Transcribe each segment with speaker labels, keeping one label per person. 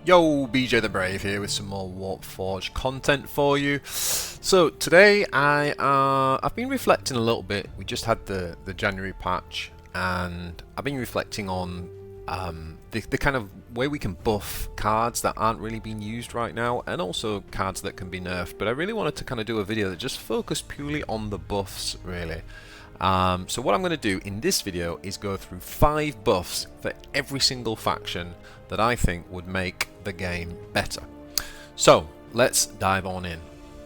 Speaker 1: Yo, BJ the Brave here with some more WARPFORGE content for you. So today I've been reflecting a little bit. We just had the January patch, and I've been reflecting on the kind of way we can buff cards that aren't really being used right now, and also cards that can be nerfed. But I really wanted to kind of do a video that just focused purely on the buffs, really. So what I'm going to do in this video is go through 5 buffs for every single faction that I think would make the game better. So let's dive on in.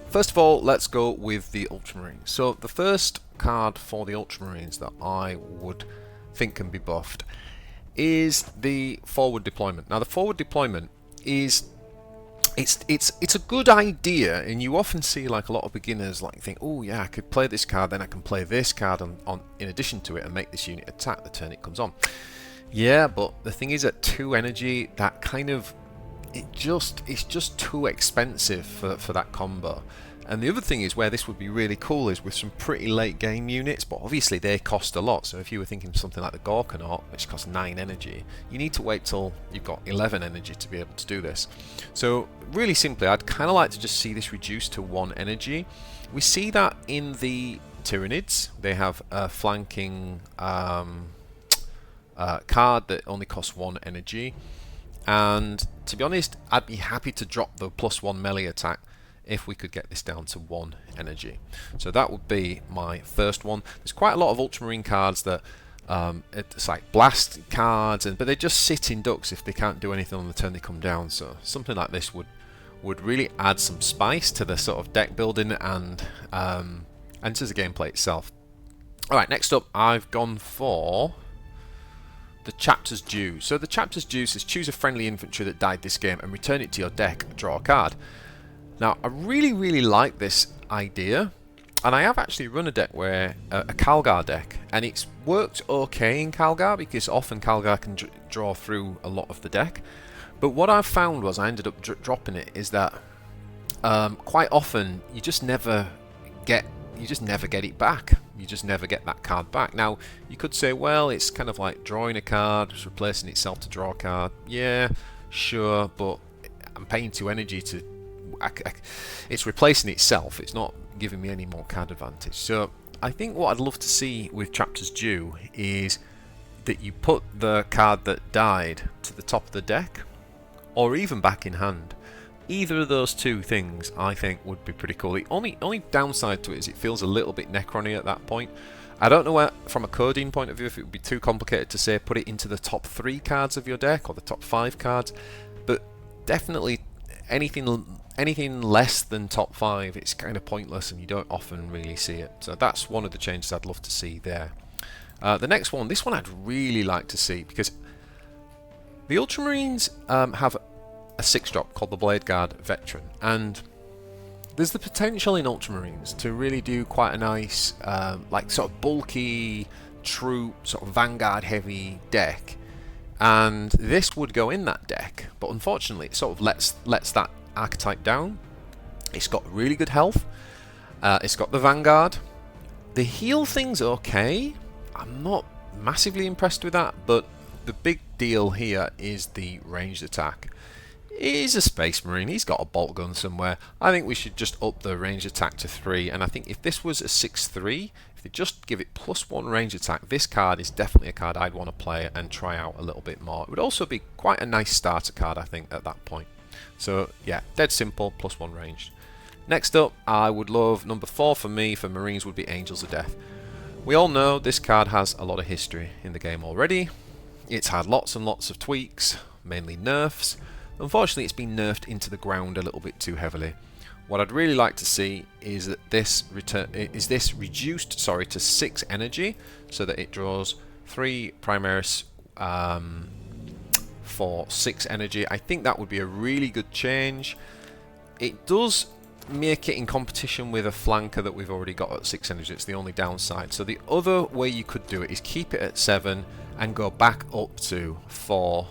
Speaker 1: First of all, let's go with the Ultramarines. So the first card for the Ultramarines that I would think can be buffed is the forward deployment. Now the forward deployment is it's a good idea, and you often see like a lot of beginners like think, oh yeah, I could play this card, then I can play this card on in addition to it and make this unit attack the turn it comes on. Yeah, but the thing is, at 2 energy, that kind of it's just too expensive for that combo. And the other thing is where this would be really cool is with some pretty late game units, but obviously they cost a lot. So if you were thinking of something like the Gorkanaut, which costs 9 energy, you need to wait till you've got 11 energy to be able to do this. So really simply, I'd kind of like to just see this reduced to 1 energy. We see that in the Tyranids. They have a flanking card that only costs 1 energy. And to be honest, I'd be happy to drop the +1 melee attack if we could get this down to 1 energy. So that would be my first one. There's quite a lot of Ultramarine cards that it's like blast cards, but they just sit in ducks if they can't do anything on the turn they come down. So something like this would really add some spice to the sort of deck building and to the gameplay itself. Alright, next up I've gone for the Chapter's Due. So the Chapter's Due says choose a friendly infantry that died this game and return it to your deck, draw a card. Now, I really like this idea, and I have actually run a deck where a Calgar deck, and it's worked okay in Calgar because often Calgar can draw through a lot of the deck. But what I've found was I ended up dropping it is that quite often you just never get it back. You just never get that card back. Now, you could say, well, it's kind of like drawing a card, it's replacing itself to draw a card. Yeah, sure, but I'm paying 2 energy to it's replacing itself. It's not giving me any more card advantage. So I think what I'd love to see with Chapter's Due is that you put the card that died to the top of the deck, or even back in hand. Either of those 2 things I think would be pretty cool. The only downside to it is it feels a little bit Necron-y at that point. I don't know where, from a coding point of view, if it would be too complicated to say put it into the top 3 cards of your deck or the top 5 cards, but definitely anything less than top 5, it's kind of pointless and you don't often really see it. So that's one of the changes I'd love to see there. The next one, this one I'd really like to see, because the Ultramarines have a 6-drop called the Blade Guard Veteran, and there's the potential in Ultramarines to really do quite a nice like sort of bulky troop, sort of vanguard heavy deck, and this would go in that deck, but unfortunately it sort of lets that archetype down. It's got really good health, it's got the vanguard, the heal thing's okay. I'm not massively impressed with that, but the big deal here is the ranged attack. He's a Space Marine, he's got a bolt gun somewhere. I think we should just up the ranged attack to 3, and I think if this was a 6/3, if they just give it +1 range attack, this card is definitely a card I'd want to play and try out a little bit more. It would also be quite a nice starter card, I think, at that point. So yeah, dead simple, +1 range. Next up, I would love number 4 for me, for Marines, would be Angels of Death. We all know this card has a lot of history in the game already. It's had lots and lots of tweaks, mainly nerfs. Unfortunately, it's been nerfed into the ground a little bit too heavily. What I'd really like to see is that this reduced, to 6 energy, so that it draws 3 Primaris for 6 energy. I think that would be a really good change. It does make it in competition with a flanker that we've already got at 6 energy. It's the only downside. So the other way you could do it is keep it at 7 and go back up to 4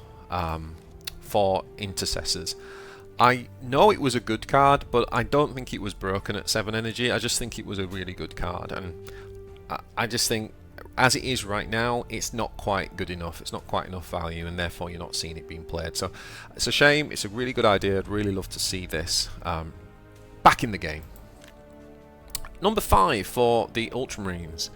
Speaker 1: intercessors. I know it was a good card, but I don't think it was broken at 7 energy. I just think it was a really good card, and I just think as it is right now, it's not quite good enough. It's not quite enough value, and therefore you're not seeing it being played. So it's a shame. It's a really good idea. I'd really love to see this back in the game. Number 5 for the Ultramarines.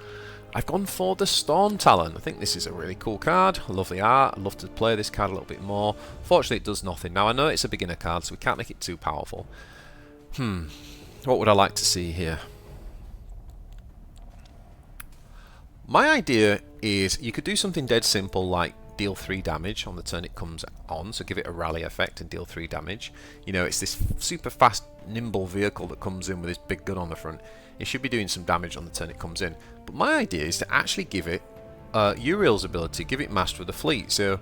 Speaker 1: I've gone for the Storm Talon. I think this is a really cool card. I love the art. I'd love to play this card a little bit more. Fortunately, it does nothing. Now, I know it's a beginner card, so we can't make it too powerful. What would I like to see here? My idea is you could do something dead simple like deal 3 damage on the turn it comes on, so give it a rally effect and deal 3 damage. You know, it's this super fast, nimble vehicle that comes in with this big gun on the front. It should be doing some damage on the turn it comes in. But my idea is to actually give it Uriel's ability, give it Master of the Fleet. So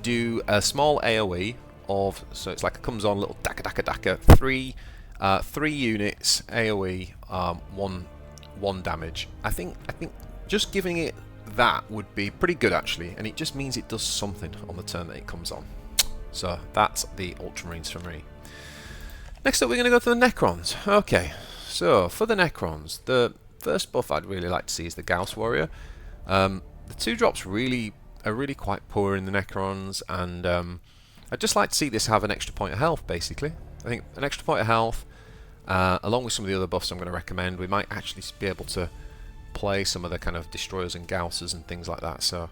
Speaker 1: do a small AoE of, so it's like it comes on, little daka daka daka, 3 units AoE, 1 damage. I think just giving it that would be pretty good actually, and it just means it does something on the turn that it comes on. So that's the Ultramarines for me. Next up, we're going to go to the Necrons. Okay, so for the Necrons, the first buff I'd really like to see is the Gauss Warrior. The 2 drops are really quite poor in the Necrons, and I'd just like to see this have an extra point of health, basically. I think an extra point of health, along with some of the other buffs I'm going to recommend, we might actually be able to play some of the kind of destroyers and Gausses and things like that. So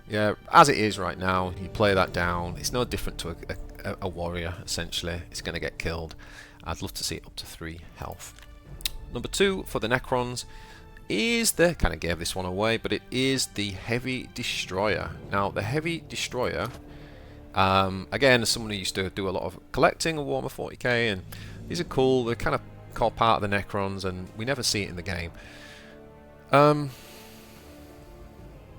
Speaker 1: yeah, as it is right now, you play that down. It's no different to a warrior, essentially. It's going to get killed. I'd love to see it up to 3 health. Number 2 for the Necrons is the, kind of gave this one away, but it is the Heavy Destroyer. Now, the Heavy Destroyer, again, as someone who used to do a lot of collecting of Warhammer 40k, and these are cool. They're kind of called part of the Necrons, and we never see it in the game.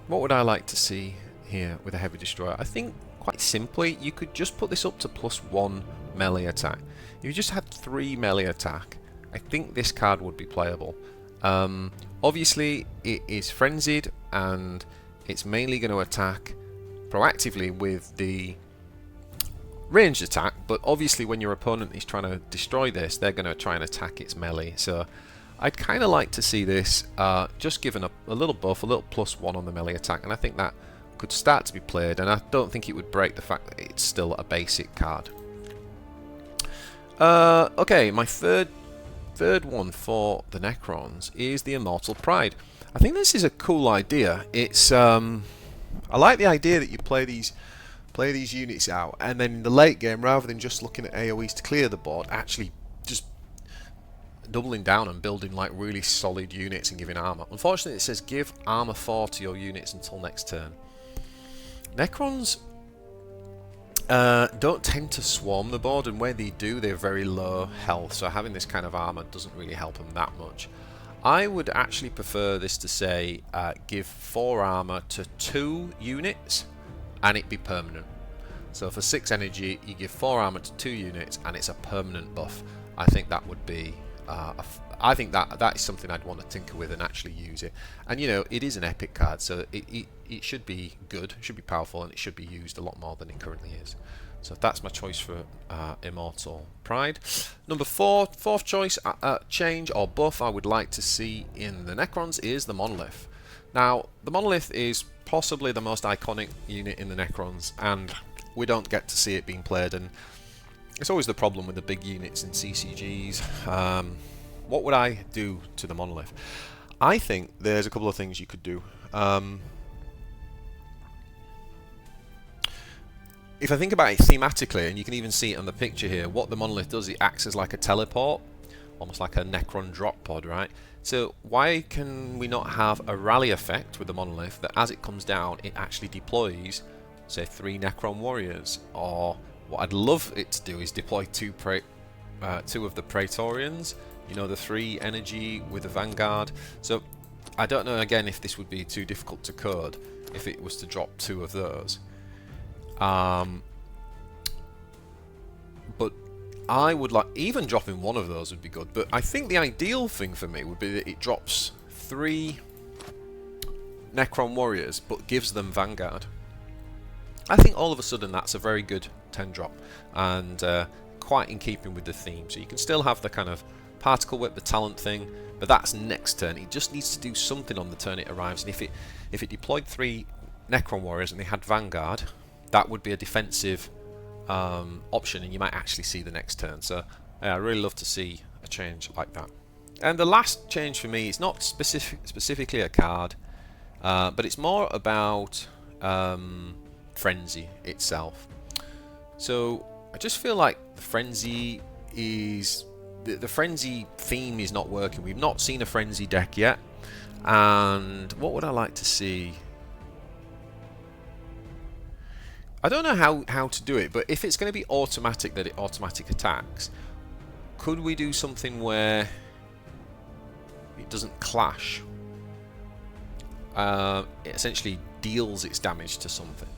Speaker 1: What would I like to see here with a Heavy Destroyer? I think, quite simply, you could just put this up to +1 melee attack. If you just had 3 melee attack, I think this card would be playable. Obviously, it is frenzied, and it's mainly going to attack proactively with the ranged attack, but obviously when your opponent is trying to destroy this, they're going to try and attack its melee. So I'd kind of like to see this just given a little buff, a little +1 on the melee attack, and I think that could start to be played, and I don't think it would break the fact that it's still a basic card. Okay, my third one for the Necrons is the Immortal Pride. I think this is a cool idea. It's I like the idea that you play these units out, and then in the late game, rather than just looking at AoEs to clear the board, actually just doubling down and building like really solid units and giving armor. Unfortunately, it says give armor 4 to your units until next turn. Necrons don't tend to swarm the board, and where they do, they're very low health, so having this kind of armor doesn't really help them that much. I would actually prefer this to say give 4 armor to 2 units and it be permanent. So for 6 energy, you give 4 armor to 2 units and it's a permanent buff. I think that would be I think that is something I'd want to tinker with and actually use it. And you know, it is an epic card, so it should be good, it should be powerful, and it should be used a lot more than it currently is. So that's my choice for Immortal Pride. Number 4, fourth choice, change or buff I would like to see in the Necrons is the Monolith. Now, the Monolith is possibly the most iconic unit in the Necrons, and we don't get to see it being played, and it's always the problem with the big units in CCGs. What would I do to the Monolith? I think there's a couple of things you could do. If I think about it thematically, and you can even see it on the picture here, what the Monolith does, it acts as like a teleport, almost like a Necron drop pod, right? So why can we not have a rally effect with the Monolith that as it comes down, it actually deploys, say, 3 Necron warriors? Or what I'd love it to do is deploy 2 of the Praetorians, you know, the 3 energy with the Vanguard. So I don't know, again, if this would be too difficult to code if it was to drop 2 of those. But I would like, even dropping 1 of those would be good, but I think the ideal thing for me would be that it drops 3 Necron warriors but gives them Vanguard. I think all of a sudden that's a very good 10 drop, and quite in keeping with the theme. So you can still have the kind of Particle Whip, the talent thing, but that's next turn. It just needs to do something on the turn it arrives, and if it deployed 3 Necron warriors and they had Vanguard, that would be a defensive option, and you might actually see the next turn. So yeah, I really love to see a change like that. And the last change for me is not specifically a card, but it's more about Frenzy itself. So I just feel like the Frenzy is the Frenzy theme is not working. We've not seen a Frenzy deck yet, and what would I like to see? I don't know how to do it, but if it's going to be automatic, that it automatic attacks, could we do something where it doesn't clash? It essentially deals its damage to something.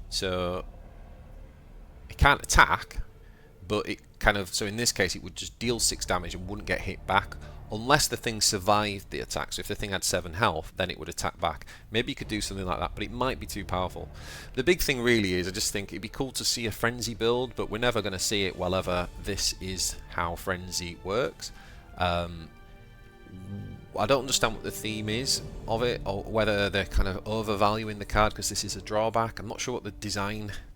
Speaker 1: So it can't attack, but it kind of, so in this case it would just deal 6 damage and wouldn't get hit back unless the thing survived the attack. So if the thing had 7 health, then it would attack back. Maybe you could do something like that, but it might be too powerful. The big thing really is, I just think it'd be cool to see a Frenzy build, but we're never going to see it well ever. This is how Frenzy works. I don't understand what the theme is of it, or whether they're kind of overvaluing the card because this is a drawback. I'm not sure what the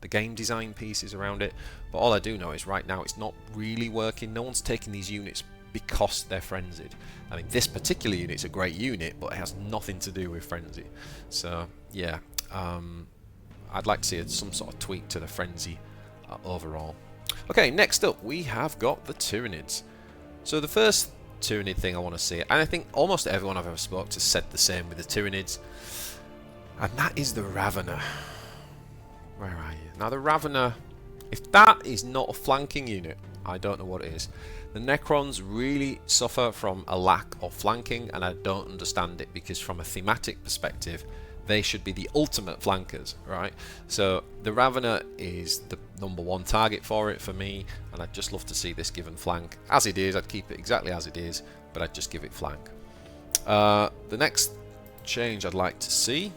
Speaker 1: game design piece is around it, but all I do know is right now it's not really working. No one's taking these units because they're frenzied. I mean, this particular unit's a great unit, but it has nothing to do with Frenzy. So yeah, I'd like to see some sort of tweak to the Frenzy overall. Okay, next up we have got the Tyranids. So the first Tyranid thing I want to see, and I think almost everyone I've ever spoke to said the same with the Tyranids, and that is the Ravener. Where are you? Now the Ravener, if that is not a flanking unit, I don't know what it is. The Necrons really suffer from a lack of flanking, and I don't understand it, because from a thematic perspective they should be the ultimate flankers, right? So the Ravener is the #1 target for it for me, and I'd just love to see this given flank. As it is, I'd keep it exactly as it is, but I'd just give it flank. The next change I'd like to see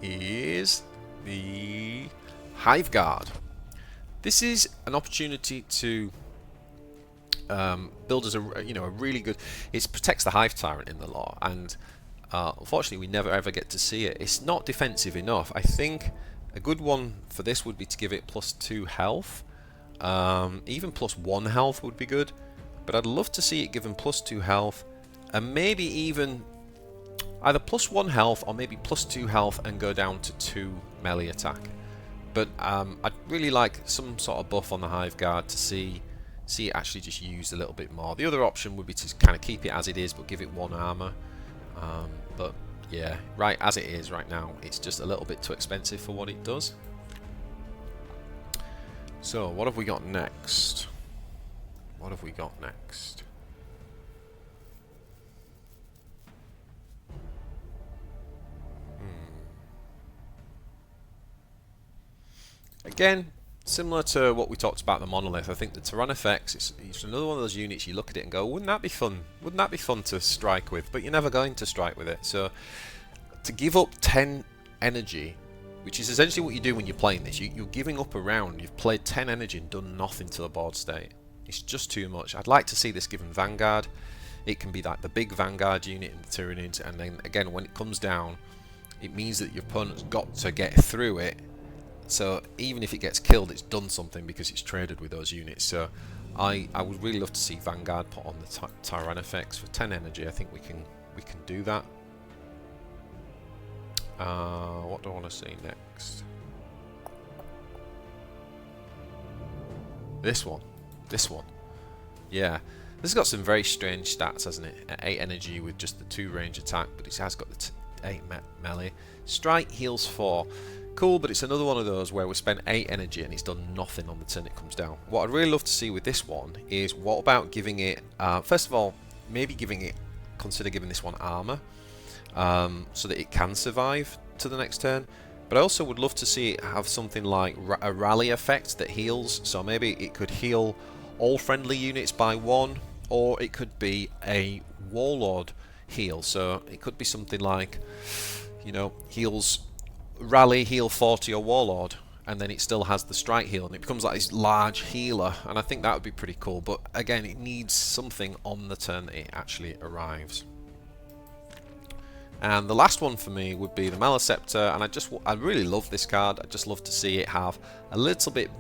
Speaker 1: is the Hive Guard. This is an opportunity to build as a really good. It protects the Hive Tyrant in the lore, and unfortunately we never ever get to see it. It's not defensive enough. I think a good one for this would be to give it +2 health. Even +1 health would be good, but I'd love to see it given +2 health, and maybe even either +1 health or maybe +2 health and go down to 2 melee attack. But I'd really like some sort of buff on the Hive Guard to see it actually just used a little bit more. The other option would be to kind of keep it as it is but give it 1 armor. But yeah, right as it is right now, it's just a little bit too expensive for what it does. So what have we got next? What have we got next? Again, similar to what we talked about the Monolith, I think the Tyrannifex, it's another one of those units you look at it and go, wouldn't that be fun? Wouldn't that be fun to strike with? But you're never going to strike with it. So to give up 10 energy, which is essentially what you do when you're playing this, you're giving up a round. You've played 10 energy and done nothing to the board state. It's just too much. I'd like to see this given Vanguard. It can be like the big Vanguard unit in the Tyranids, and then again when it comes down, it means that your opponent's got to get through it. So even if it gets killed, it's done something because it's traded with those units. So I would really love to see Vanguard put on the Tyrannifex for 10 energy. I think we can do that. What do I want to see next? This one. Yeah, this has got some very strange stats, hasn't it? 8 energy with just the 2 range attack, but it has got the 8 melee. Strike heals 4. Cool, but it's another one of those where we spend 8 energy and it's done nothing on the turn it comes down. What I'd really love to see with this one is, what about giving it, first of all, maybe consider giving this one armor, so that it can survive to the next turn. But I also would love to see it have something like a rally effect that heals, so maybe it could heal all friendly units by 1, or it could be a Warlord heal, so it could be something like, heals Rally, heal 40 or Warlord, and then it still has the strike heal, and it becomes like this large healer, and I think that would be pretty cool. But again, it needs something on the turn that it actually arrives. And the last one for me would be the Maleceptor, and I really love this card. I just love to see it have a little bit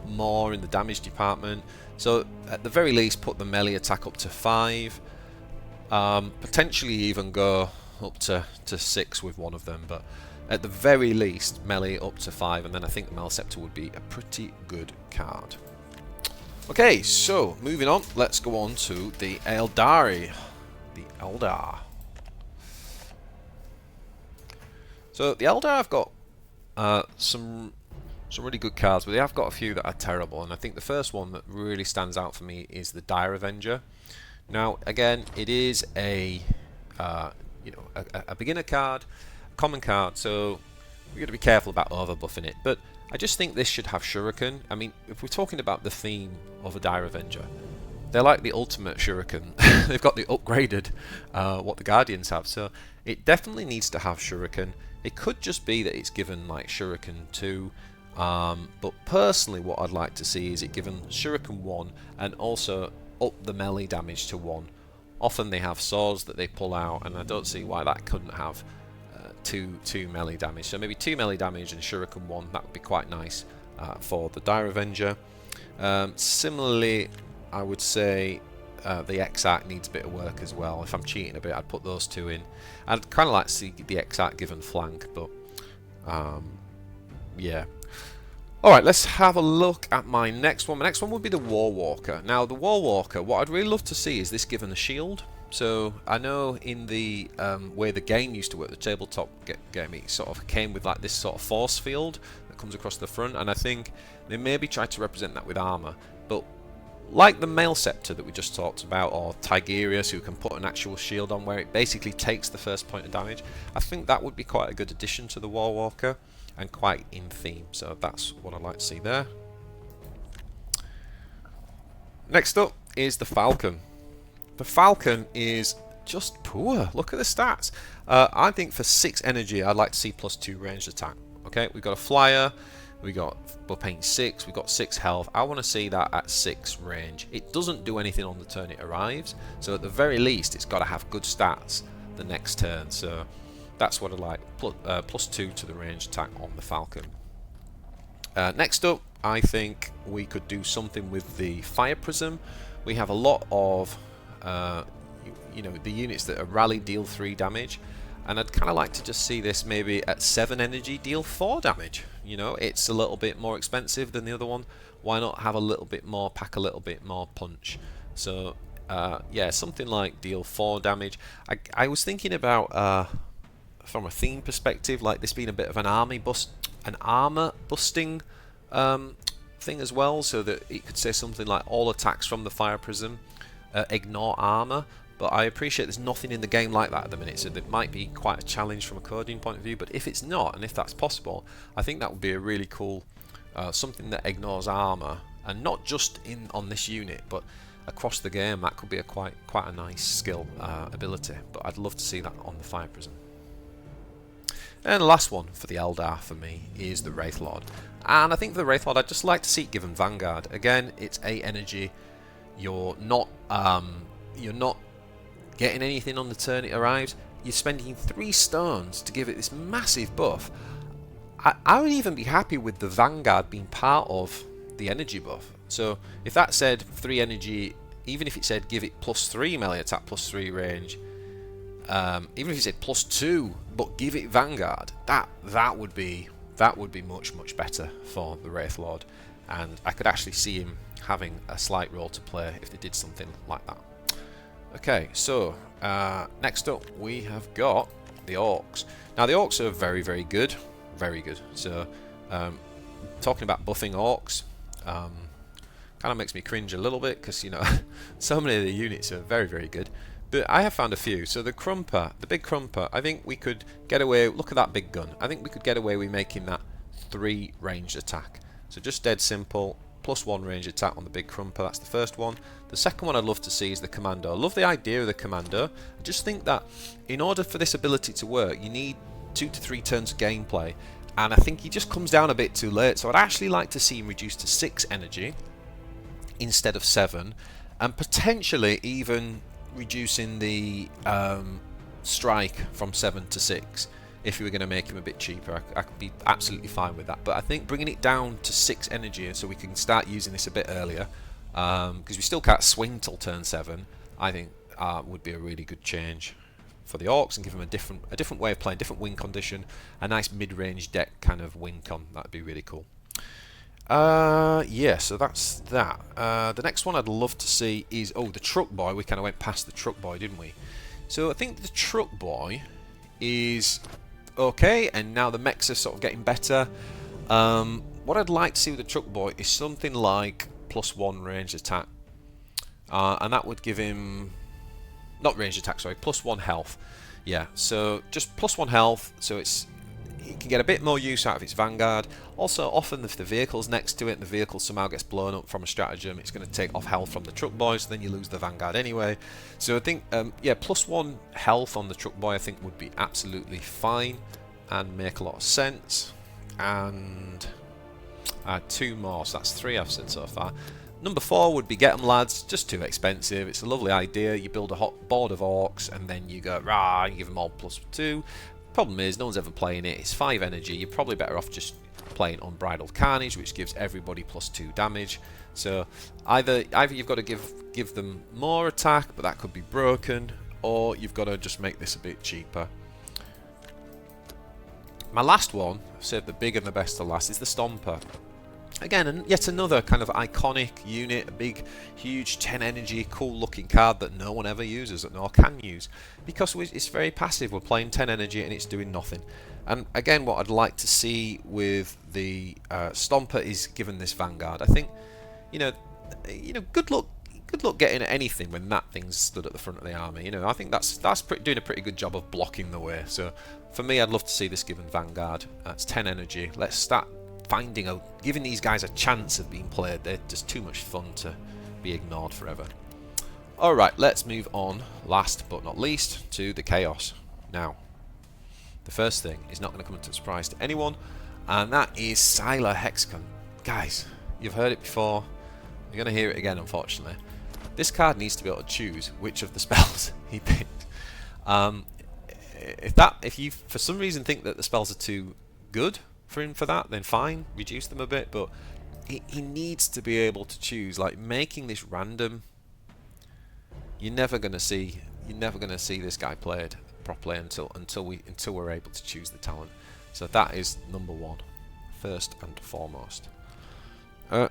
Speaker 1: more in the damage department. So at the very least, put the melee attack up to 5, potentially even go up to 6 with one of them, but at the very least melee up to 5, and then I think the Maleceptor would be a pretty good card. Okay, so moving on, let's go on to the Aeldari. The Eldar. So the Eldar have got some really good cards, but they have got a few that are terrible, and I think the first one that really stands out for me is the Dire Avenger. Now again, it is a beginner card, a common card, so we're going to be careful about overbuffing it, but I just think this should have Shuriken. I mean, if we're talking about the theme of a Dire Avenger, they're like the ultimate Shuriken. They've got the upgraded what the Guardians have, so it definitely needs to have Shuriken. It could just be that it's given like Shuriken 2, but personally what I'd like to see is it given Shuriken 1 and also up the melee damage to 1. Often they have swords that they pull out, and I don't see why that couldn't have two melee damage. So maybe 2 melee damage and Shuriken 1, that would be quite nice for the Dire Avenger. Similarly, I would say the Exarch needs a bit of work as well. If I'm cheating a bit, I'd put those 2 in. I'd kind of like to see the Exarch given flank, but yeah. Alright, let's have a look at my next one. My next one would be the Warwalker. Now, the Warwalker, what I'd really love to see is this given a shield. So, I know in the way the game used to work, the tabletop game, it sort of came with like this sort of force field that comes across the front, and I think they maybe tried to represent that with armour. But like the Maleceptor that we just talked about, or Tigerius, who can put an actual shield on where it basically takes the first point of damage, I think that would be quite a good addition to the Warwalker and quite in theme. So that's what I'd like to see there. Next up is the Falcon. The Falcon is just poor. Look at the stats. I think for 6 energy, I'd like to see +2 ranged attack. Okay, we've got a flyer. We're paying 6, we've got 6 health. I want to see that at 6 range. It doesn't do anything on the turn it arrives, so at the very least it's got to have good stats the next turn. So that's what I like, +2 to the range attack on the Falcon. Next up, I think we could do something with the Fire Prism. We have a lot of the units that are rally deal 3 damage, and I'd kind of like to just see this maybe at 7 energy deal 4 damage. You know, it's a little bit more expensive than the other one. Why not have a little bit more, pack a little bit more punch? So yeah, something like deal 4 damage. I was thinking about from a theme perspective, like this being a bit of an armor busting thing as well, so that it could say something like all attacks from the Fire Prism ignore armor. But I appreciate there's nothing in the game like that at the minute, so it might be quite a challenge from a coding point of view. But if it's not, and if that's possible, I think that would be a really cool something that ignores armor, and not just on this unit, but across the game. That could be a quite a nice skill ability. But I'd love to see that on the Fire Prism. And the last one for the Eldar for me is the Wraithlord, and I think for the Wraithlord, I'd just like to see it given Vanguard. Again, it's 8 energy. You're not getting anything on the turn it arrives. You're spending 3 stones to give it this massive buff. I would even be happy with the Vanguard being part of the energy buff. So if that said 3 energy, even if it said give it +3 melee attack, +3 range, even if it said +2 but give it Vanguard, that would be much better for the Wraithlord, and I could actually see him having a slight role to play if they did something like that. Okay, so next up we have got the Orcs. Now the Orcs are very good, very good. So talking about buffing Orcs kind of makes me cringe a little bit, because you know so many of the units are very good. But I have found a few. So the Crumper, the big Crumper, I think we could get away. Look at that big gun. I think we could get away with making that 3 ranged attack. So just dead simple. +1 range attack on the big Crumper. That's the first one. The second one I'd love to see is the Commando. I love the idea of the Commando. I just think that in order for this ability to work, you need 2 to 3 turns of gameplay, and I think he just comes down a bit too late. So I'd actually like to see him reduced to 6 energy instead of 7, and potentially even reducing the strike from 7 to 6. If you were going to make him a bit cheaper, I could be absolutely fine with that. But I think bringing it down to 6 energy so we can start using this a bit earlier, because we still can't swing till turn 7, I think would be a really good change for the Orcs, and give them a different way of playing, different win condition, a nice mid-range deck kind of win con. That'd be really cool. Yeah, so that's that. The next one I'd love to see is, the Truck Boy. We kind of went past the Truck Boy, didn't we? So I think the Truck Boy is okay, and now the mechs are sort of getting better. What I'd like to see with the Truck Boy is something like +1 ranged attack, and that would give him, not ranged attack, sorry, +1 health. Yeah, so just +1 health, so he can get a bit more use out of its Vanguard. Also, often if the vehicle's next to it and the vehicle somehow gets blown up from a stratagem, it's going to take off health from the Truck Boy, so then you lose the Vanguard anyway. So I think, yeah, +1 health on the Truck Boy I think would be absolutely fine and make a lot of sense. And 2 more, so that's 3 I've said so far. Number 4 would be Get 'em Lads, just too expensive. It's a lovely idea. You build a hot board of Orcs and then you go, rah, you give them all +2. Problem is, no one's ever playing it. It's 5 energy. You're probably better off just playing Unbridled Carnage, which gives everybody +2 damage. So either you've got to give them more attack, but that could be broken, or you've got to just make this a bit cheaper. My last one, I've saved the big and the best to last, is the Stomper. Again, and yet another kind of iconic unit, a big, huge 10 energy, cool looking card that no one ever uses, that no one can use, because it's very passive. We're playing 10 energy and it's doing nothing. And again, what I'd like to see with the Stomper is given this Vanguard. I think, you know, good luck getting anything when that thing's stood at the front of the army. You know, I think that's doing a pretty good job of blocking the way. So for me, I'd love to see this given Vanguard. It's 10 energy. Let's start giving these guys a chance of being played. They're just too much fun to be ignored forever. Alright, let's move on, last but not least, to the Chaos. Now, the first thing is not going to come as a surprise to anyone, and that is Sylar Hexagon. Guys, you've heard it before, you're going to hear it again, unfortunately. This card needs to be able to choose which of the spells he picked. If you for some reason think that the spells are too good for him for that, then fine, reduce them a bit, but he needs to be able to choose. Like, making this random, you're never gonna see this guy played properly until we're able to choose the talent. So that is number 1, first and foremost.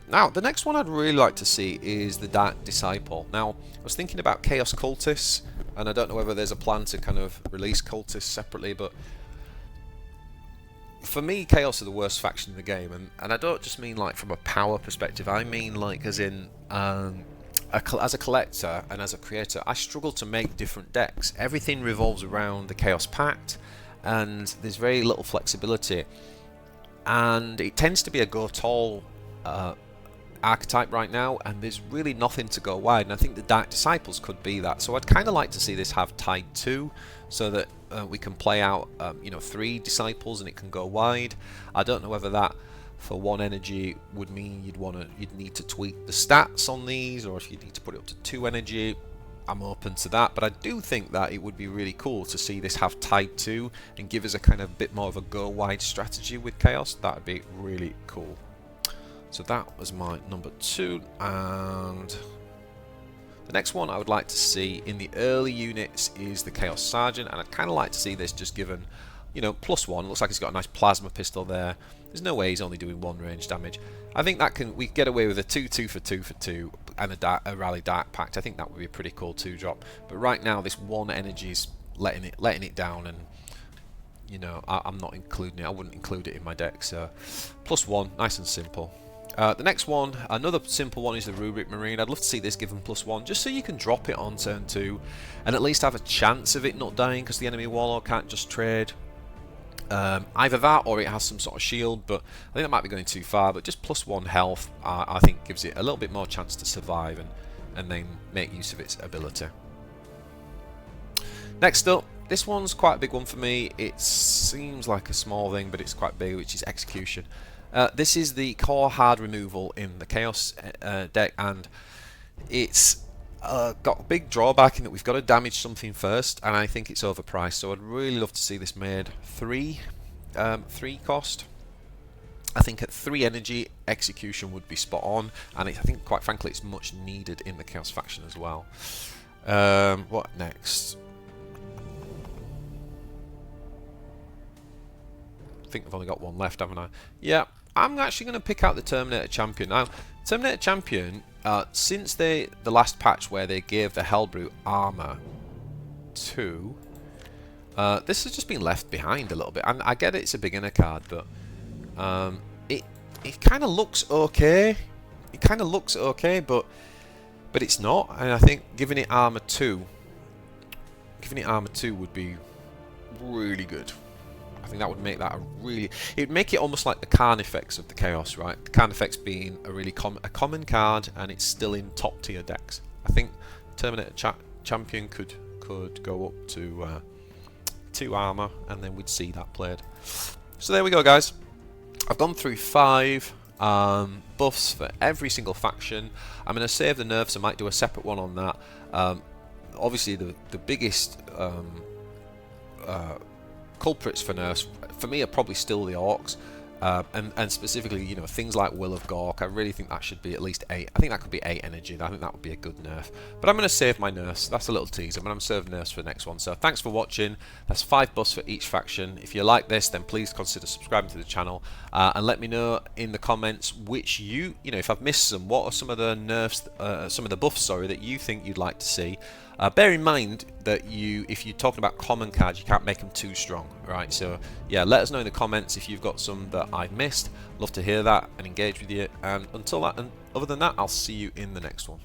Speaker 1: Now, the next one I'd really like to see is the Dark Disciple. Now, I was thinking about Chaos Cultists, and I don't know whether there's a plan to kind of release Cultists separately, but for me, Chaos are the worst faction in the game, and I don't just mean like from a power perspective. I mean like as in as a collector and as a creator, I struggle to make different decks. Everything revolves around the Chaos Pact, and there's very little flexibility. And it tends to be a go tall archetype right now, and there's really nothing to go wide. And I think the Dark Disciples could be that. So I'd kind of like to see this have Tide 2, so that we can play out 3 Disciples and it can go wide. I don't know whether that for 1 energy would mean you'd need to tweak the stats on these, or if you need to put it up to 2 energy. I'm open to that, but I do think that it would be really cool to see this have Tide 2 and give us a kind of bit more of a go wide strategy with Chaos. That would be really cool. So that was my number 2, and the next one I would like to see in the early units is the Chaos Sergeant, and I'd kind of like to see this just given, +1. Looks like he's got a nice plasma pistol there. There's no way he's only doing 1 range damage. I think that we get away with a 2/2 for 2 for 2 and a Rally Dark Pact. I think that would be a pretty cool 2-drop. But right now, this 1 energy is letting it down, and I'm not including it. I wouldn't include it in my deck. So +1, nice and simple. The next one, another simple one, is the Rubric Marine. I'd love to see this given +1, just so you can drop it on turn 2 and at least have a chance of it not dying, because the enemy Warlord can't just trade. Either that or it has some sort of shield, but I think that might be going too far. But just +1 health, I think, gives it a little bit more chance to survive and then make use of its ability. Next up, this one's quite a big one for me. It seems like a small thing, but it's quite big, which is execution. This is the core hard removal in the Chaos deck, and it's got a big drawback in that we've got to damage something first, and I think it's overpriced. So I'd really love to see this made 3 cost. I think at 3 energy, execution would be spot on, and I think, quite frankly, it's much needed in the Chaos faction as well. What next? I think I've only got one left, haven't I? Yeah, I'm actually going to pick out the Terminator Champion. Now, Terminator Champion, since the last patch where they gave the Hellbrute armor to, this has just been left behind a little bit. And I get it's a beginner card, but it kind of looks okay. It kind of looks okay, but it's not. And I think giving it armor 2 would be really good. I think that would make that it'd make it almost like the Carnifex of the Chaos, right? The Carnifex being a really common card, and it's still in top tier decks. I think Terminator Champion could go up to 2 armor, and then we'd see that played. So there we go, guys. I've gone through 5 buffs for every single faction. I'm going to save the nerfs. I might do a separate one on that. Obviously, the biggest culprits for nerfs for me are probably still the Orcs, and specifically, you know, things like Will of Gork. I really think that should be at least 8. I think that could be 8 energy. I think that would be a good nerf. But I'm going to save my nerfs. That's a little teaser. I'm going to save nerfs for the next one. So thanks for watching. That's 5 buffs for each faction. If you like this, then please consider subscribing to the channel, and let me know in the comments which you know, if I've missed some, what are some of the nerfs, some of the buffs, sorry, that you think you'd like to see. Bear in mind that if you're talking about common cards, you can't make them too strong, right? So yeah, let us know in the comments if you've got some that I've missed. Love to hear that and engage with you. And until that, and other than that, I'll see you in the next one.